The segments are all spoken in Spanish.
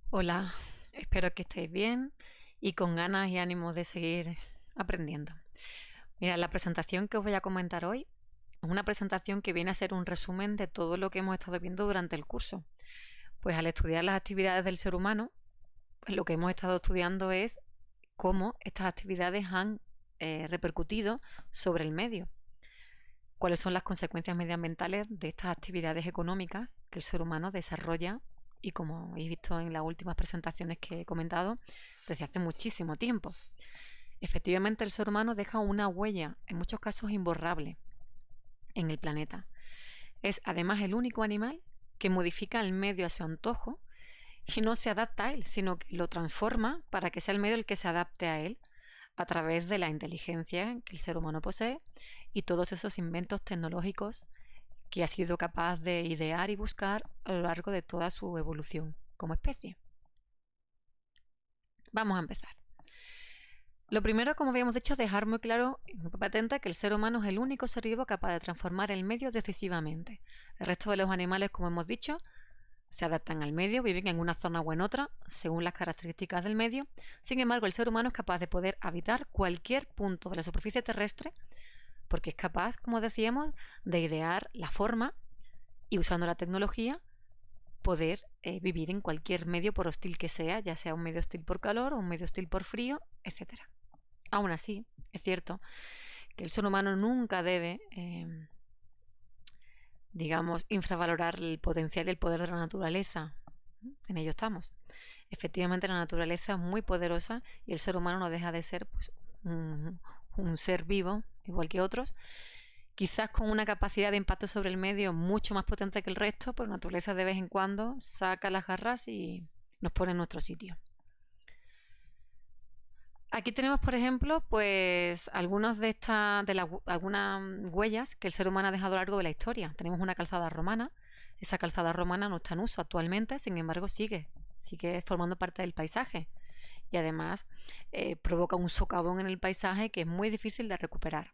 Hola, espero que estéis bien y con ganas y ánimo de seguir aprendiendo. Mira, la presentación que os voy a comentar hoy es una presentación que viene a ser un resumen de todo lo que hemos estado viendo durante el curso. Pues al estudiar las actividades del ser humano, pues lo que hemos estado estudiando es cómo estas actividades han repercutido sobre el medio, cuáles son las consecuencias medioambientales de estas actividades económicas que el ser humano desarrolla y, como habéis visto en las últimas presentaciones que he comentado, desde hace muchísimo tiempo. Efectivamente, el ser humano deja una huella, en muchos casos imborrable, en el planeta. Es además el único animal que modifica el medio a su antojo y no se adapta a él, sino que lo transforma para que sea el medio el que se adapte a él a través de la inteligencia que el ser humano posee y todos esos inventos tecnológicos que ha sido capaz de idear y buscar a lo largo de toda su evolución como especie. Vamos a empezar. Lo primero, como habíamos dicho, es dejar muy claro y muy patente que el ser humano es el único ser vivo capaz de transformar el medio decisivamente. El resto de los animales, como hemos dicho, se adaptan al medio, viven en una zona o en otra, según las características del medio. Sin embargo, el ser humano es capaz de poder habitar cualquier punto de la superficie terrestre porque es capaz, como decíamos, de idear la forma y, usando la tecnología, poder vivir en cualquier medio, por hostil que sea, ya sea un medio hostil por calor o un medio hostil por frío, etcétera. Aún así, es cierto que el ser humano nunca debe, digamos, infravalorar el potencial y el poder de la naturaleza. En ello estamos. Efectivamente, la naturaleza es muy poderosa y el ser humano no deja de ser pues, un ser vivo, igual que otros, quizás con una capacidad de impacto sobre el medio mucho más potente que el resto, pero la naturaleza de vez en cuando saca las garras y nos pone en nuestro sitio. Aquí tenemos, por ejemplo, pues algunas algunas huellas que el ser humano ha dejado a lo largo de la historia. Tenemos una calzada romana. Esa calzada romana no está en uso actualmente, sin embargo sigue formando parte del paisaje y además provoca un socavón en el paisaje que es muy difícil de recuperar.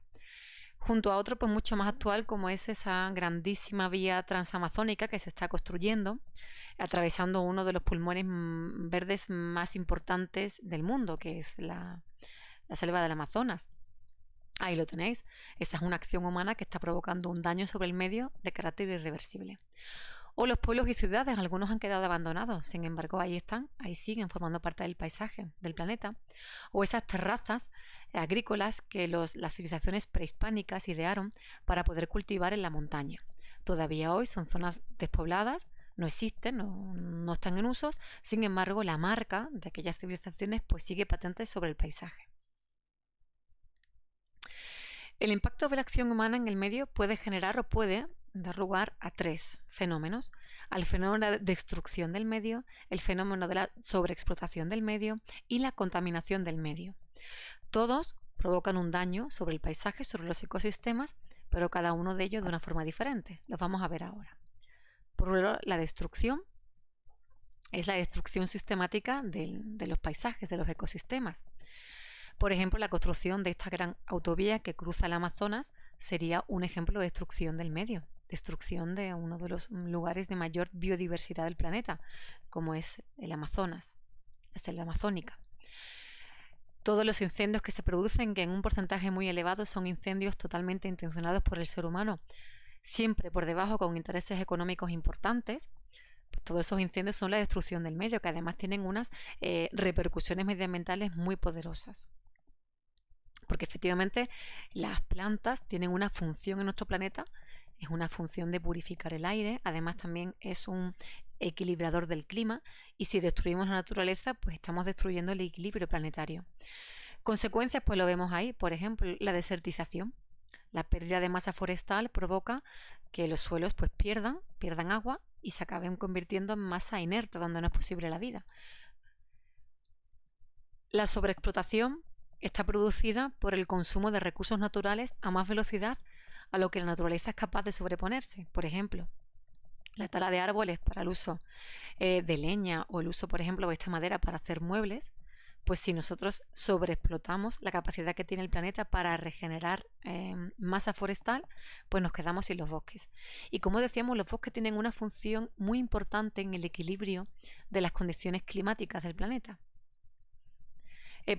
Junto a otro pues mucho más actual, como es esa grandísima vía transamazónica que se está construyendo, atravesando uno de los pulmones verdes más importantes del mundo, que es la selva del Amazonas. Ahí lo tenéis. Esa es una acción humana que está provocando un daño sobre el medio de carácter irreversible. O los pueblos y ciudades, algunos han quedado abandonados, sin embargo ahí están, ahí siguen formando parte del paisaje del planeta. O esas terrazas agrícolas que las civilizaciones prehispánicas idearon para poder cultivar en la montaña. Todavía hoy son zonas despobladas, no existen, no están en usos, sin embargo la marca de aquellas civilizaciones pues sigue patente sobre el paisaje. El impacto de la acción humana en el medio puede generar o puede dar lugar a tres fenómenos: al fenómeno de la destrucción del medio, el fenómeno de la sobreexplotación del medio y la contaminación del medio. Todos provocan un daño sobre el paisaje, sobre los ecosistemas, pero cada uno de ellos de una forma diferente. Los vamos a ver ahora. Por un lado, la destrucción es la destrucción sistemática de los paisajes, de los ecosistemas. Por ejemplo, la construcción de esta gran autovía que cruza el Amazonas sería un ejemplo de destrucción del medio, destrucción de uno de los lugares de mayor biodiversidad del planeta, como es el Amazonas, la selva amazónica. Todos los incendios que se producen, que en un porcentaje muy elevado son incendios totalmente intencionados por el ser humano, siempre por debajo con intereses económicos importantes, pues todos esos incendios son la destrucción del medio, que además tienen unas repercusiones medioambientales muy poderosas. Porque efectivamente las plantas tienen una función en nuestro planeta, es una función de purificar el aire, además también es un equilibrador del clima, y si destruimos la naturaleza pues estamos destruyendo el equilibrio planetario. Consecuencias pues lo vemos ahí, por ejemplo la desertización. La pérdida de masa forestal provoca que los suelos pues pierdan agua y se acaben convirtiendo en masa inerte donde no es posible la vida. La sobreexplotación está producida por el consumo de recursos naturales a más velocidad a lo que la naturaleza es capaz de sobreponerse. Por ejemplo, la tala de árboles para el uso de leña o el uso, por ejemplo, de esta madera para hacer muebles, Pues si nosotros sobreexplotamos la capacidad que tiene el planeta para regenerar masa forestal, pues nos quedamos sin los bosques. Y como decíamos, los bosques tienen una función muy importante en el equilibrio de las condiciones climáticas del planeta.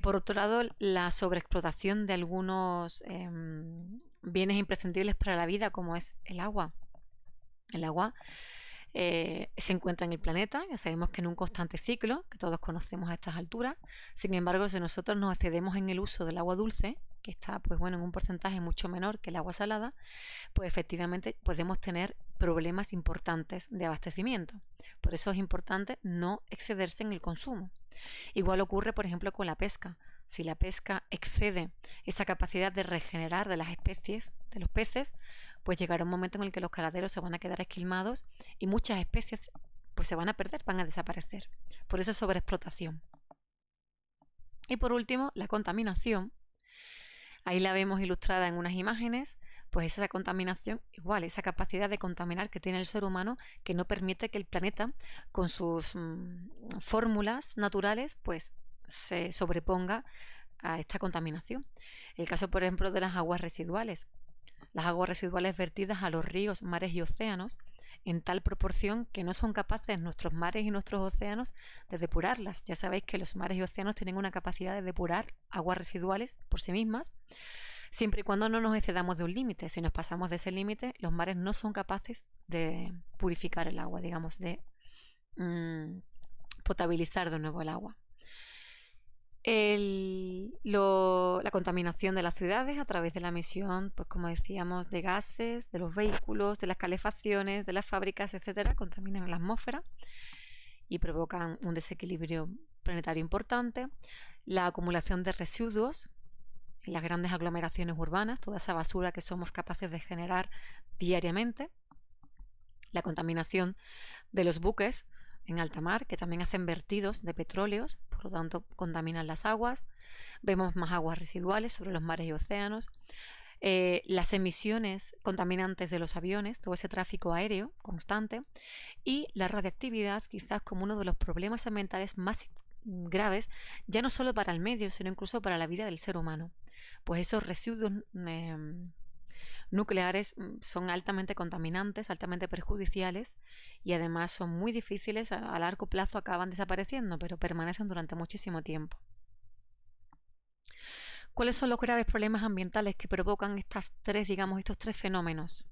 Por otro lado, la sobreexplotación de algunos bienes imprescindibles para la vida, como es el agua. El agua se encuentra en el planeta, ya sabemos que en un constante ciclo, que todos conocemos a estas alturas. Sin embargo, si nosotros nos excedemos en el uso del agua dulce, que está pues bueno, en un porcentaje mucho menor que el agua salada, pues efectivamente podemos tener problemas importantes de abastecimiento. Por eso es importante no excederse en el consumo. Igual ocurre, por ejemplo, con la pesca. Si la pesca excede esa capacidad de regenerar de las especies, de los peces, pues llegará un momento en el que los caladeros se van a quedar esquilmados y muchas especies pues se van a perder, van a desaparecer. Por eso sobreexplotación. Y por último, la contaminación. Ahí la vemos ilustrada en unas imágenes. Pues esa contaminación, igual, esa capacidad de contaminar que tiene el ser humano, que no permite que el planeta, con sus fórmulas naturales, pues se sobreponga a esta contaminación. El caso, por ejemplo, de las aguas residuales. Las aguas residuales vertidas a los ríos, mares y océanos en tal proporción que no son capaces nuestros mares y nuestros océanos de depurarlas. Ya sabéis que los mares y océanos tienen una capacidad de depurar aguas residuales por sí mismas, siempre y cuando no nos excedamos de un límite. Si nos pasamos de ese límite, los mares no son capaces de purificar el agua, digamos, de potabilizar de nuevo el agua. La contaminación de las ciudades a través de la emisión, pues como decíamos, de gases, de los vehículos, de las calefacciones, de las fábricas, etcétera, contaminan la atmósfera y provocan un desequilibrio planetario importante. La acumulación de residuos en las grandes aglomeraciones urbanas, toda esa basura que somos capaces de generar diariamente. La contaminación de los buques en alta mar, que también hacen vertidos de petróleos, por lo tanto contaminan las aguas. Vemos más aguas residuales sobre los mares y océanos. Las emisiones contaminantes de los aviones, todo ese tráfico aéreo constante, y la radiactividad quizás como uno de los problemas ambientales más graves, ya no solo para el medio, sino incluso para la vida del ser humano. Pues esos residuos nucleares son altamente contaminantes, altamente perjudiciales y además son muy difíciles, a largo plazo acaban desapareciendo, pero permanecen durante muchísimo tiempo. ¿Cuáles son los graves problemas ambientales que provocan estos tres fenómenos?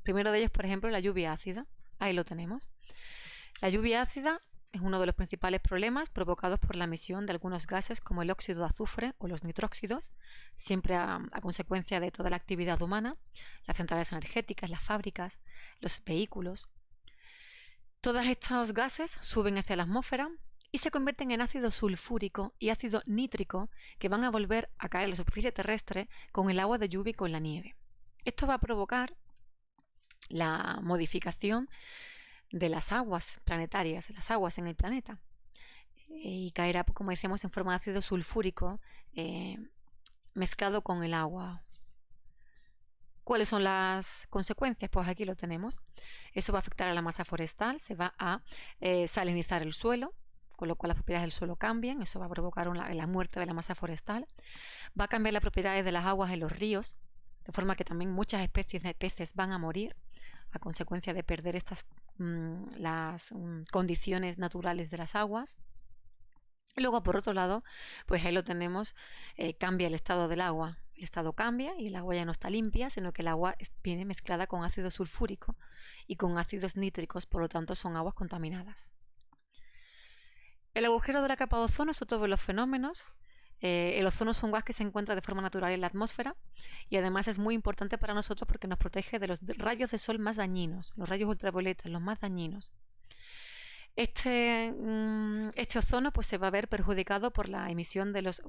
Primero de ellos, por ejemplo, la lluvia ácida. Ahí lo tenemos. La lluvia ácida es uno de los principales problemas provocados por la emisión de algunos gases como el óxido de azufre o los nitróxidos, siempre a consecuencia de toda la actividad humana, las centrales energéticas, las fábricas, los vehículos. Todos estos gases suben hacia la atmósfera y se convierten en ácido sulfúrico y ácido nítrico que van a volver a caer en la superficie terrestre con el agua de lluvia y con la nieve. Esto va a provocar la modificación de las aguas planetarias, las aguas en el planeta, y caerá, como decíamos, en forma de ácido sulfúrico mezclado con el agua. ¿Cuáles son las consecuencias? Pues aquí lo tenemos. Eso va a afectar a la masa forestal, se va a salinizar el suelo, con lo cual las propiedades del suelo cambian, eso va a provocar la muerte de la masa forestal, va a cambiar las propiedades de las aguas en los ríos, de forma que también muchas especies de peces van a morir a consecuencia de perder las condiciones naturales de las aguas. Y luego, por otro lado, pues ahí lo tenemos, cambia el estado del agua. El estado cambia y el agua ya no está limpia, sino que el agua viene mezclada con ácido sulfúrico y con ácidos nítricos, por lo tanto son aguas contaminadas. El agujero de la capa de ozono es otro de los fenómenos. El ozono es un gas que se encuentra de forma natural en la atmósfera y además es muy importante para nosotros porque nos protege de los rayos de sol más dañinos, los rayos ultravioletas, los más dañinos. Este ozono pues, se va a ver perjudicado por la emisión de los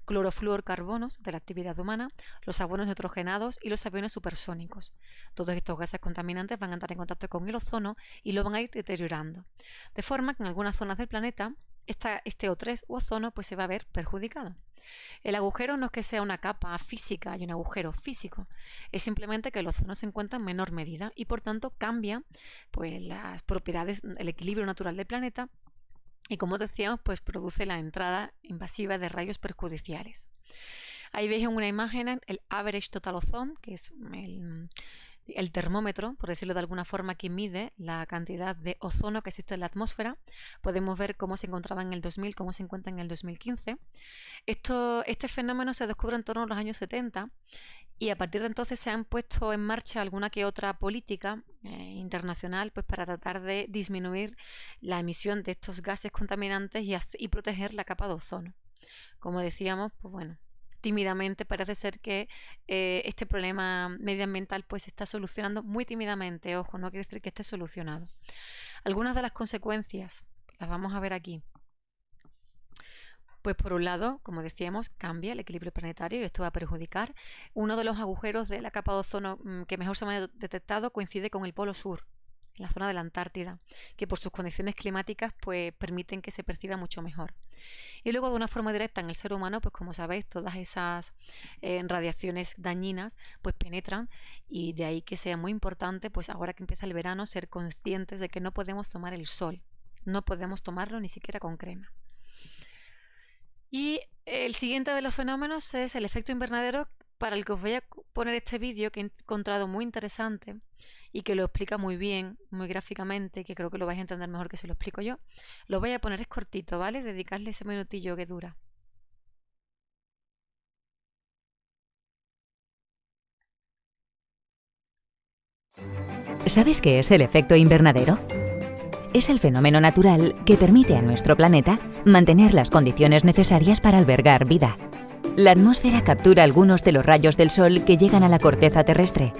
clorofluorcarbonos de la actividad humana, los abonos nitrogenados y los aviones supersónicos. Todos estos gases contaminantes van a entrar en contacto con el ozono y lo van a ir deteriorando. De forma que en algunas zonas del planeta este O3 u ozono pues, se va a ver perjudicado. El agujero no es que sea una capa física y un agujero físico, es simplemente que el ozono se encuentra en menor medida y por tanto cambia pues, las propiedades, el equilibrio natural del planeta y como decíamos, pues produce la entrada invasiva de rayos perjudiciales. Ahí veis en una imagen el Average Total Ozone, que es el termómetro, por decirlo de alguna forma, que mide la cantidad de ozono que existe en la atmósfera. Podemos ver cómo se encontraba en el 2000, cómo se encuentra en el 2015. Este fenómeno se descubre en torno a los años 70 y a partir de entonces se han puesto en marcha alguna que otra política internacional, pues para tratar de disminuir la emisión de estos gases contaminantes y proteger la capa de ozono. Como decíamos, pues bueno, tímidamente parece ser que este problema medioambiental pues se está solucionando muy tímidamente. Ojo, no quiere decir que esté solucionado. Algunas de las consecuencias las vamos a ver aquí. Pues por un lado, como decíamos, cambia el equilibrio planetario y esto va a perjudicar. Uno de los agujeros de la capa de ozono que mejor se ha detectado coincide con el polo sur, en la zona de la Antártida, que por sus condiciones climáticas pues permiten que se perciba mucho mejor. Y luego de una forma directa en el ser humano, pues como sabéis, todas esas radiaciones dañinas pues penetran, y de ahí que sea muy importante, pues ahora que empieza el verano, ser conscientes de que no podemos tomar el sol, no podemos tomarlo ni siquiera con crema. Y el siguiente de los fenómenos es el efecto invernadero, para el que os voy a poner este vídeo que he encontrado muy interesante y que lo explica muy bien, muy gráficamente, que creo que lo vais a entender mejor que si lo explico yo. Lo voy a poner, es cortito, ¿vale? Dedicarle ese minutillo que dura. ¿Sabes qué es el efecto invernadero? Es el fenómeno natural que permite a nuestro planeta mantener las condiciones necesarias para albergar vida. La atmósfera captura algunos de los rayos del sol que llegan a la corteza terrestre,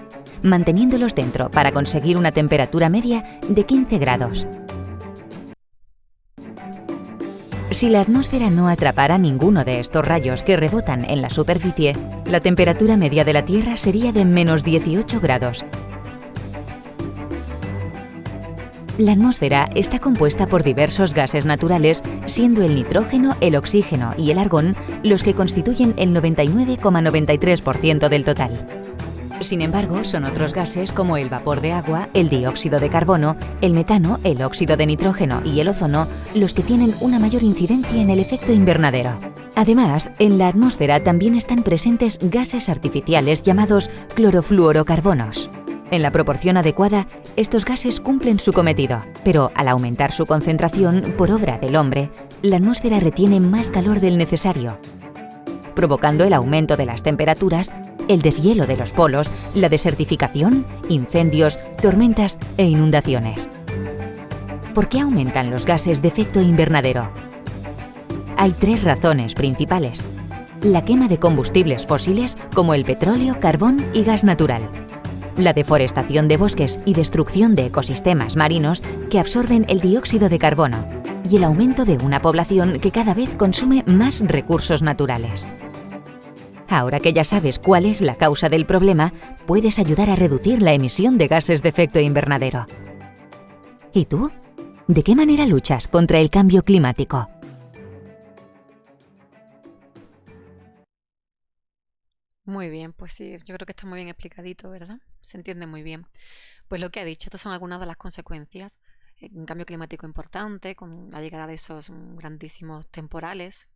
manteniéndolos dentro para conseguir una temperatura media de 15 grados. Si la atmósfera no atrapara ninguno de estos rayos que rebotan en la superficie, la temperatura media de la Tierra sería de menos 18 grados. La atmósfera está compuesta por diversos gases naturales, siendo el nitrógeno, el oxígeno y el argón los que constituyen el 99,93% del total. Sin embargo, son otros gases como el vapor de agua, el dióxido de carbono, el metano, el óxido de nitrógeno y el ozono los que tienen una mayor incidencia en el efecto invernadero. Además, en la atmósfera también están presentes gases artificiales llamados clorofluorocarbonos. En la proporción adecuada, estos gases cumplen su cometido, pero al aumentar su concentración por obra del hombre, la atmósfera retiene más calor del necesario, provocando el aumento de las temperaturas, el deshielo de los polos, la desertificación, incendios, tormentas e inundaciones. ¿Por qué aumentan los gases de efecto invernadero? Hay tres razones principales: la quema de combustibles fósiles como el petróleo, carbón y gas natural, la deforestación de bosques y destrucción de ecosistemas marinos que absorben el dióxido de carbono, y el aumento de una población que cada vez consume más recursos naturales. Ahora que ya sabes cuál es la causa del problema, puedes ayudar a reducir la emisión de gases de efecto invernadero. ¿Y tú? ¿De qué manera luchas contra el cambio climático? Muy bien, pues sí, yo creo que está muy bien explicadito, ¿verdad? Se entiende muy bien. Pues lo que ha dicho, estas son algunas de las consecuencias. Un cambio climático importante, con la llegada de esos grandísimos temporales,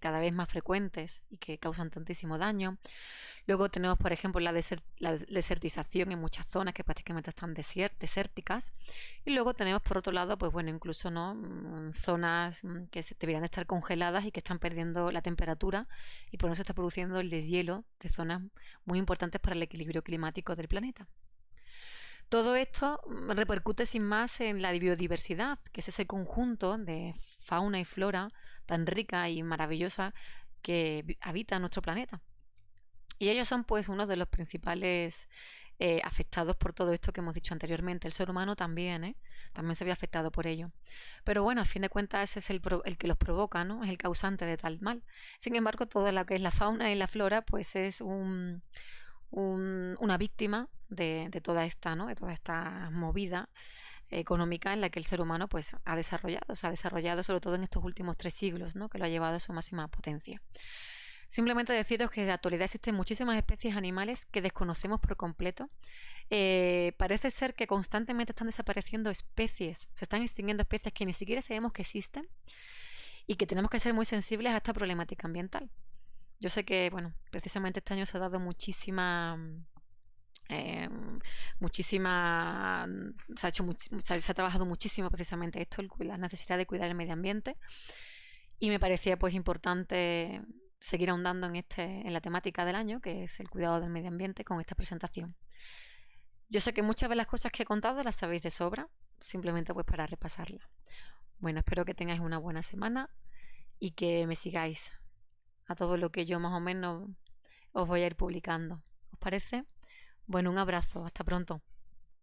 cada vez más frecuentes y que causan tantísimo daño. Luego tenemos, por ejemplo, la desertización en muchas zonas que prácticamente están desérticas. Y luego tenemos, por otro lado, pues bueno, incluso ¿no? Zonas que deberían estar congeladas y que están perdiendo la temperatura, y por eso se está produciendo el deshielo de zonas muy importantes para el equilibrio climático del planeta. Todo esto repercute sin más en la biodiversidad, que es ese conjunto de fauna y flora tan rica y maravillosa que habita nuestro planeta. Y ellos son pues uno de los principales afectados por todo esto que hemos dicho anteriormente. El ser humano también, también se ve afectado por ello. Pero bueno, a fin de cuentas ese es el que los provoca, ¿no? Es el causante de tal mal. Sin embargo, todo lo que es la fauna y la flora pues es una víctima de toda esta, ¿no? De toda esta movida económica en la que el ser humano pues se ha desarrollado sobre todo en estos últimos 3 siglos, ¿no? Que lo ha llevado a su máxima potencia. Simplemente deciros que en la actualidad existen muchísimas especies animales que desconocemos por completo Parece ser que constantemente están desapareciendo especies, se están extinguiendo especies que ni siquiera sabemos que existen y que tenemos que ser muy sensibles a esta problemática ambiental. Yo sé que, bueno, precisamente este año se ha dado eh, se ha trabajado muchísimo precisamente esto, la necesidad de cuidar el medio ambiente, y me parecía pues importante seguir ahondando en la temática del año, que es el cuidado del medio ambiente, con esta presentación. Yo sé que muchas de las cosas que he contado las sabéis de sobra, simplemente pues para repasarlas. Bueno, espero que tengáis una buena semana y que me sigáis a todo lo que yo más o menos os voy a ir publicando. ¿Os parece? Bueno, un abrazo, hasta pronto.